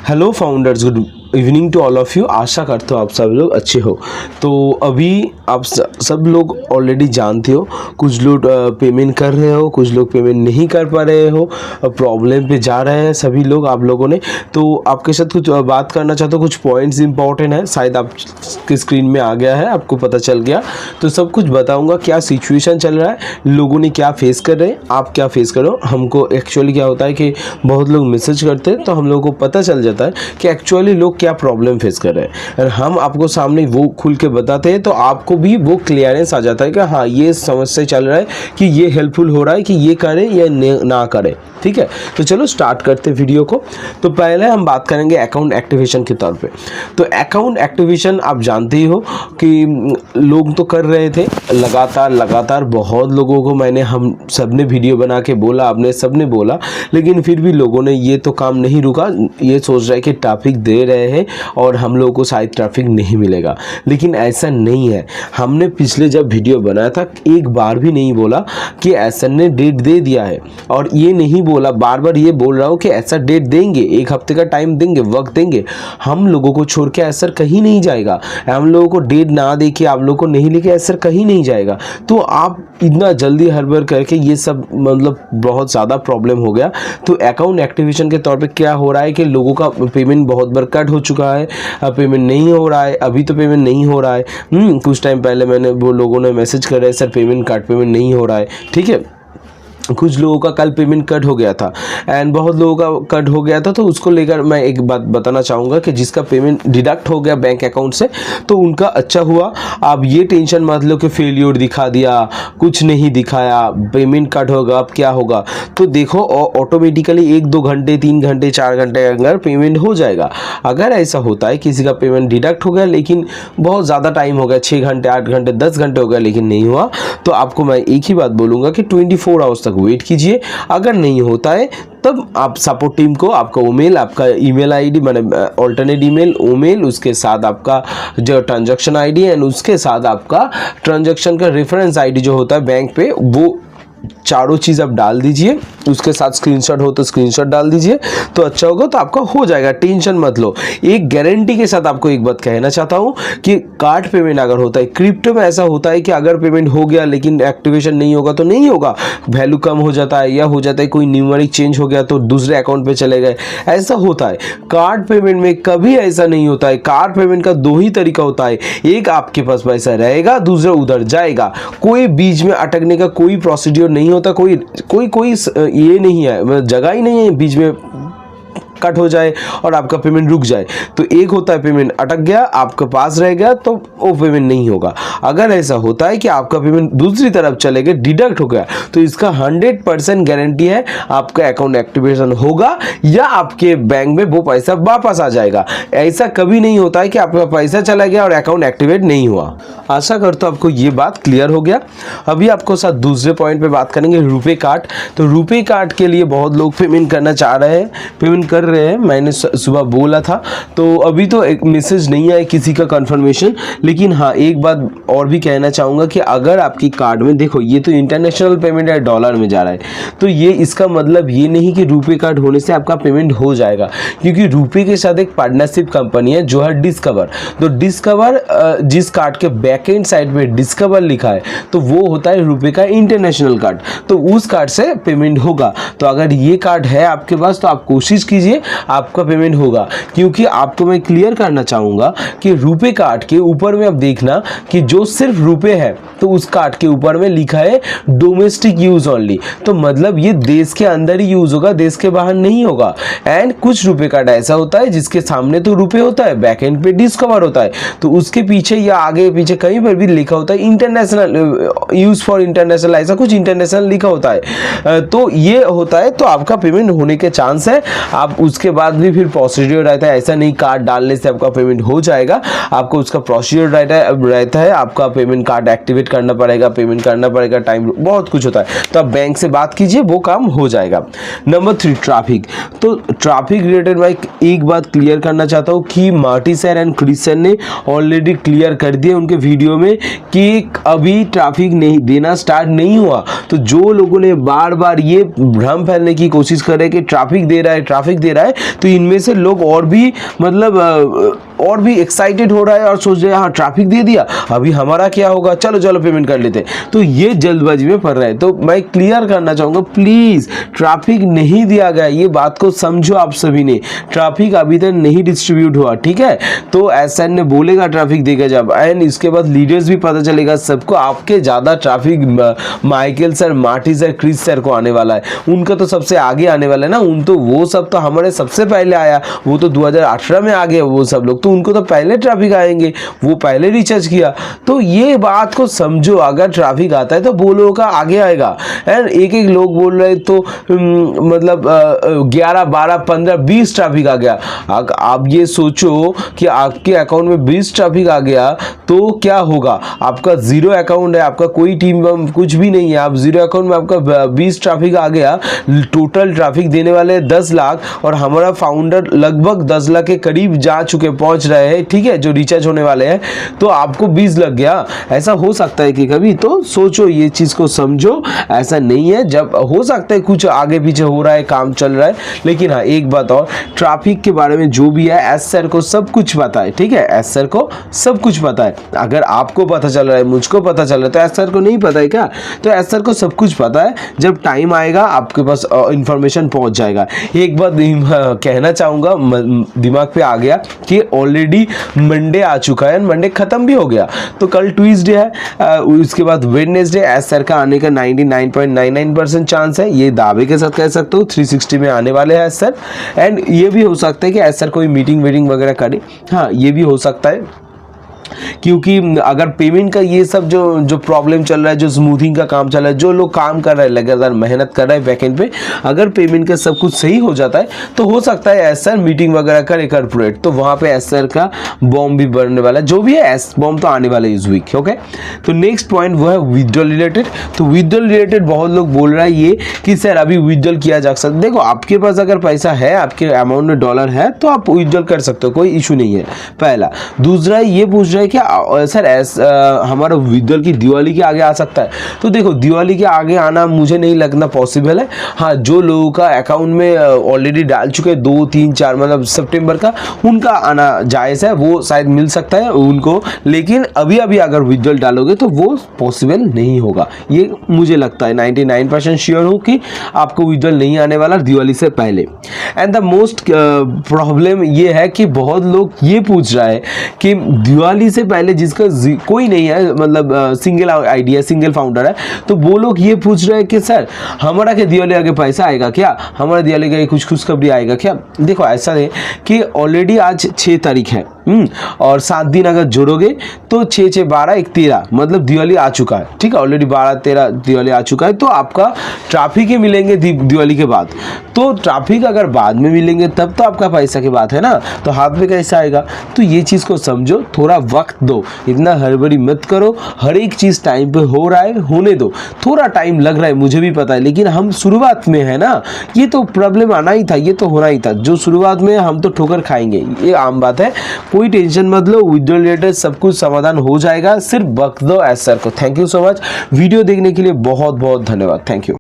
Hello founders, good evening to all of you. आशा करता हूँ आप सब लोग अच्छे हो। तो अभी आप सब लोग ऑलरेडी जानते हो, कुछ लोग पेमेंट कर रहे हो, कुछ लोग पेमेंट नहीं कर पा रहे हो, प्रॉब्लम पे जा रहे हैं सभी लोग आप लोगों ने। तो आपके साथ कुछ बात करना चाहता हूँ, कुछ पॉइंट्स इंपॉर्टेंट है, शायद आपके स्क्रीन में आ गया है, आपको पता चल गया। तो सब कुछ बताऊँगा, क्या सिचुएशन चल रहा है, लोगों ने क्या फेस कर रहे हैं, आप क्या फेस करो। हमको एक्चुअली क्या होता है कि बहुत लोग मैसेज करते हैं, तो हम लोगों को पता चल जाता है कि एक्चुअली लोग क्या प्रॉब्लम फेस कर रहे हैं, और हम आपको सामने वो खुल के बताते हैं, तो आपको भी वो क्लियरेंस आ जाता है कि हाँ ये समस्या चल रहा है, कि ये हेल्पफुल हो रहा है कि ये करें या ना करें। ठीक है, तो चलो स्टार्ट करते हैं वीडियो को। तो पहले हम बात करेंगे अकाउंट एक्टिवेशन के तौर पे। तो अकाउंट एक्टिवेशन आप जानते ही हो कि लोग तो कर रहे थे लगातार बहुत लोगों को हम सब ने वीडियो बना के बोला, आपने सब ने बोला, लेकिन फिर भी लोगों ने ये तो काम नहीं रुका, ये सोच रहा है कि ट्रैफिक दे रहे हैं और हम लोगों को शायद ट्रैफिक नहीं मिलेगा। लेकिन ऐसा नहीं है। हमने पिछले जब वीडियो बनाया था, एक बार भी नहीं बोला कि एसएन ने डेट दे दिया है, और ये नहीं बोला, बार बार ये बोल रहा हूँ कि ऐसा डेट देंगे, एक हफ्ते का टाइम देंगे, वक्त देंगे। हम लोगों को छोड़ के एसर कहीं नहीं जाएगा। हम लोगों को डेट ना दे के, आप लोगों को नहीं लेके एसर कहीं नहीं जाएगा। तो आप इतना जल्दी हड़बड़ करके ये सब बहुत ज़्यादा प्रॉब्लम हो गया। तो अकाउंट एक्टिवेशन के तौर पे क्या हो रहा है कि लोगों का पेमेंट बहुत बार कट हो चुका है, पेमेंट नहीं हो रहा है, अभी तो पेमेंट नहीं हो रहा है। कुछ टाइम पहले वो लोगों ने मैसेज कर रहे हैं, सर पेमेंट पेमेंट नहीं हो रहा है। ठीक है, कुछ लोगों का कल पेमेंट कट हो गया था, एंड बहुत लोगों का कट हो गया था। तो उसको लेकर मैं एक बात बताना चाहूँगा कि जिसका पेमेंट डिडक्ट हो गया बैंक अकाउंट से, तो उनका अच्छा हुआ। आप ये टेंशन मत लो कि फेलियर दिखा दिया, कुछ नहीं दिखाया, पेमेंट कट होगा, अब क्या होगा। तो देखो, ऑटोमेटिकली 1-2 घंटे, 3 घंटे, 4 घंटे अगर पेमेंट हो जाएगा। अगर ऐसा होता है किसी का पेमेंट डिडक्ट हो गया, लेकिन बहुत ज़्यादा टाइम हो गया, 6 घंटे, 8 घंटे, 10 घंटे हो गया, लेकिन नहीं हुआ, तो आपको मैं एक ही बात बोलूँगा कि 24 आवर्स तक वेट कीजिए। अगर नहीं होता है तब आप सपोर्ट टीम को, आपका ईमेल, आपका ईमेल आईडी, ऑल्टरनेट ईमेल, उसके साथ आपका जो ट्रांजैक्शन आईडी एंड उसके साथ आपका ट्रांजैक्शन का रेफरेंस आईडी जो होता है बैंक पे, वो चारों चीज़ आप डाल दीजिए। उसके साथ स्क्रीनशॉट हो तो स्क्रीनशॉट डाल दीजिए, तो अच्छा होगा। तो आपका हो जाएगा, टेंशन मत लो। एक गारंटी के साथ आपको एक बात कहना चाहता हूँ कि कार्ड पेमेंट अगर होता है, क्रिप्टो में ऐसा होता है कि अगर पेमेंट हो गया लेकिन एक्टिवेशन नहीं होगा तो नहीं होगा, वैल्यू कम हो जाता है, या हो जाता है कोई न्यूमेरिक चेंज हो गया तो दूसरे अकाउंट पे चले गए, ऐसा होता है। कार्ड पेमेंट में कभी ऐसा नहीं होता है। कार्ड पेमेंट का 2 ही तरीका होता है, एक आपके पास पैसा रहेगा, दूसरा उधर जाएगा। कोई बीच में अटकने का कोई प्रोसीड्यूर नहीं होता, कोई ये नहीं है, जगह ही नहीं है बीच में कट हो जाए और आपका पेमेंट रुक जाए। तो एक होता है पेमेंट अटक गया, आपके पास रह गया, तो वो पेमेंट नहीं होगा। अगर ऐसा होता है कि आपका पेमेंट दूसरी तरफ चले गए, डिडक्ट हो गया, तो इसका 100% गारंटी है आपका अकाउंट एक्टिवेशन होगा, या आपके बैंक में वो पैसा वापस आ जाएगा। ऐसा कभी नहीं होता है कि आपका पैसा चला गया और अकाउंट एक्टिवेट नहीं हुआ। आशा करता हूं आपको ये बात क्लियर हो गया। अभी आपको साथ दूसरे पॉइंट पे बात करेंगे, रुपे कार्ड। तो रुपे कार्ड के लिए बहुत लोग पेमेंट करना चाह रहे हैं, पेमेंट कर रहे हैं। मैंने सुबह बोला था, तो अभी तो एक मैसेज नहीं आया किसी का कंफर्मेशन। लेकिन हाँ, एक बात और भी कहना चाहूँगा कि अगर आपकी कार्ड में, देखो ये तो इंटरनेशनल पेमेंट है, डॉलर में जा रहा है, तो ये इसका मतलब ये नहीं कि रुपे कार्ड होने से आपका पेमेंट हो जाएगा, क्योंकि रुपे के साथ एक पार्टनरशिप कंपनी है जो है डिस्कवर। तो डिस्कवर, जिस कार्ड के बैक एंड साइड में डिस्कवर लिखा है, तो वो होता है रुपे का इंटरनेशनल कार्ड, तो उस कार्ड से पेमेंट होगा। तो अगर ये कार्ड है आपके पास, तो आप कोशिश कीजिए, आपका पेमेंट होगा। क्योंकि आपको मैं क्लियर करना चाहूँगा कि रुपे कार्ड के ऊपर में आप देखना कि जो सिर्फ रुपे है, तो उस कार्ड के ऊपर में लिखा है डोमेस्टिक यूज ओनली, तो मतलब ये देश के अंदर ही यूज होगा, देश के बाहर नहीं होगा। एंड कुछ रुपे कार्ड ऐसा होता है जिसके सामने तो रुपे होता है, बैक एंड पे डिस्कवर होता है, तो उसके पीछे या आगे पीछे कहीं पर भी लिखा होता है इंटरनेशनल, यूज फॉर इंटरनेशनल, ऐसा कुछ इंटरनेशनल लिखा होता है। तो ये होता है, तो आपका पेमेंट होने के चांस है। आप उसके बाद भी फिर प्रोसीड्यूर रहता है, ऐसा नहीं कार्ड डालने से आपका पेमेंट हो जाएगा, आपको उसका प्रोसीड्यूर रहता है, आपका पेमेंट कार्ड एक्टिवेट करना पड़ेगा, पेमेंट करना पड़ेगा, टाइम, बहुत कुछ होता है। तो आप बैंक से बात कीजिए, वो काम हो जाएगा। Number 3, traffic. तो ट्रैफिक रिलेटेड मैं एक बात क्लियर करना चाहता हूँ कि Marty sir and Chris sir ने ऑलरेडी क्लियर कर दिए उनके वीडियो में कि अभी ट्रैफिक नहीं देना स्टार्ट नहीं हुआ। तो जो लोगों ने बार बार ये भ्रम फैलने की कोशिश कर रहे कि ट्रैफिक दे रहा है, ट्रैफिक दे रहा है तो इनमें से लोग और भी मतलब और भी एक्साइटेड हो रहा है और सोच रहे हैं हाँ ट्रैफिक दे दिया, अभी हमारा क्या होगा, चलो चलो पेमेंट कर लेते हैं। तो ये जल्दबाजी में पड़ रहा है। तो मैं क्लियर करना चाहूँगा, प्लीज़ ट्रैफिक नहीं दिया गया, ये बात को समझो आप सभी ने। ट्रैफिक अभी तक नहीं डिस्ट्रीब्यूट हुआ, ठीक है। तो एसएन ने बोलेगा ट्रैफिक देगा जब, एंड इसके बाद लीडर्स भी पता चलेगा सबको, आपके ज़्यादा traffic Michael sir, Marty sir, Chris sir को आने वाला है। उनका तो सबसे आगे आने वाला है ना, उन तो वो सब तो हमारे सबसे पहले आया, वो तो 2018 में आ गए वो सब लोग, तो उनको तो पहले ट्रैफिक आएंगे, वो पहले रिचार्ज किया। तो ये बात को समझो, अगर ट्रैफिक आता है तो वो लोगों का आगे आएगा। एंड एक एक लोग बोल रहे तो मतलब 11, 12, 15, 20 ट्रैफिक आ गया। आप ये सोचो कि आपके अकाउंट में 20 ट्रैफिक आ गया तो क्या होगा। आपका जीरो अकाउंट है, आपका कोई टीम कुछ भी नहीं है, आप जीरो अकाउंट में आपका 20 ट्रैफिक आ गया। टोटल ट्रैफिक देने वाले 10 लाख और हमारा फाउंडर लगभग 10 लाख के करीब जा चुके, पहुंच रहे हैं, ठीक है, जो रिचार्ज होने वाले हैं। तो आपको 20 लग गया, ऐसा हो सकता है कि कभी। तो सोचो, ये चीज को समझो, ऐसा नहीं है। जब हो सकता है कुछ आगे पीछे हो रहा है, काम चल रहा है, लेकिन हाँ एक बात और, ट्रैफिक के बारे में जो भी है एस सर को सब कुछ पता है, ठीक है। एस सर को सब कुछ पता है। अगर आपको पता चल रहा है, मुझको पता चल रहा है, तो एस सर को नहीं पता है क्या? तो एस सर को सब कुछ पता है। जब टाइम आएगा आपके पास इंफॉर्मेशन पहुंच जाएगा। एक बात कहना चाहूँगा, दिमाग पे आ गया कि ऑलरेडी मंडे आ चुका है, मंडे खत्म भी हो गया, तो कल ट्यूसडे है, उसके बाद वेडनेसडे एस सर का आने का 99.99% चांस है। ये दावे के साथ कह सकते हो 360 में आने वाले हैं एस सर। एंड ये भी हो सकता है कि एस सर कोई मीटिंग वीटिंग वगैरह करे, हाँ ये भी हो सकता है, क्योंकि अगर पेमेंट का ये सब जो प्रॉब्लम चल रहा है, जो स्मूथिंग का काम चल रहा है, जो लोग काम कर रहे हैं, लगातार मेहनत कर रहे हैं बैकएंड पे, अगर पेमेंट का सब कुछ सही हो जाता है तो हो सकता है एस सर मीटिंग वगैरह करे कॉर्पोरेट, तो वहाँ पे एस सर का बॉम्ब भी बढ़ने वाला है। जो भी है एस बॉम्ब तो आने वाला है इस वीक, ओके। तो नेक्स्ट पॉइंट वो है विथड्रॉल रिलेटेड। तो विथड्रॉल रिलेटेड बहुत लोग बोल रहा है ये कि सर अभी विथड्रॉल किया जा सकता है। देखो, आपके पास अगर पैसा है, आपके अमाउंट में डॉलर है, तो आप विथड्रॉल कर सकते हो, कोई इशू नहीं है, पहला। दूसरा ये पूछ रहा है कि सर हमारा विथड्रॉल की दिवाली के आगे आ सकता है। तो देखो, दिवाली के आगे आना मुझे नहीं लगना पॉसिबल है। हाँ, जो लोगों का अकाउंट में ऑलरेडी डाल चुके हैं 2, 3, 4 मतलब सितंबर का, उनका आना जायज़ है, वो शायद मिल सकता है उनको। लेकिन अभी अभी अगर विथड्रॉल डालोगे तो वो पॉसिबल नहीं होगा, ये मुझे लगता है। 99% श्योर हूँ कि आपको विथड्रॉल नहीं आने वाला दिवाली से पहले। एंड द मोस्ट प्रॉब्लम ये है कि बहुत लोग ये पूछ रहा है कि दिवाली से पहले जिसका कोई नहीं है, मतलब सिंगल आइडिया, सिंगल फाउंडर है, तो वो लोग ये पूछ रहे हैं कि सर हमारा क्या दिवाली आगे पैसा आएगा क्या, हमारा दिवाली का कुछ खुशखबरी आएगा क्या। देखो, ऐसा है कि ऑलरेडी आज 6 तारीख है, और 7 दिन अगर जोड़ोगे तो 6, 6, 12, 1, 13 मतलब दिवाली आ चुका है, ठीक है। ऑलरेडी 12, 13 दिवाली आ चुका है। तो आपका ट्रैफिक ही मिलेंगे दिवाली के बाद। तो ट्रैफिक अगर बाद में मिलेंगे तब तो आपका पैसा की बात है ना, तो हाथ में कैसे आएगा। तो ये चीज़ को समझो, थोड़ा वक्त दो, इतना हड़बड़ी मत करो। हर एक चीज़ टाइम पे हो रहा है, होने दो। थोड़ा टाइम लग रहा है, मुझे भी पता है, लेकिन हम शुरुआत में है ना, ये तो प्रॉब्लम आना ही था, ये तो होना ही था। जो शुरुआत में हम तो ठोकर खाएंगे, ये आम बात है, कोई टेंशन मत लो। विथड्रॉल रिलेटेड सब कुछ समाधान हो जाएगा, सिर्फ वक्त दो एस सर को। Thank you so much, video देखने के लिए बहुत बहुत धन्यवाद, थैंक यू।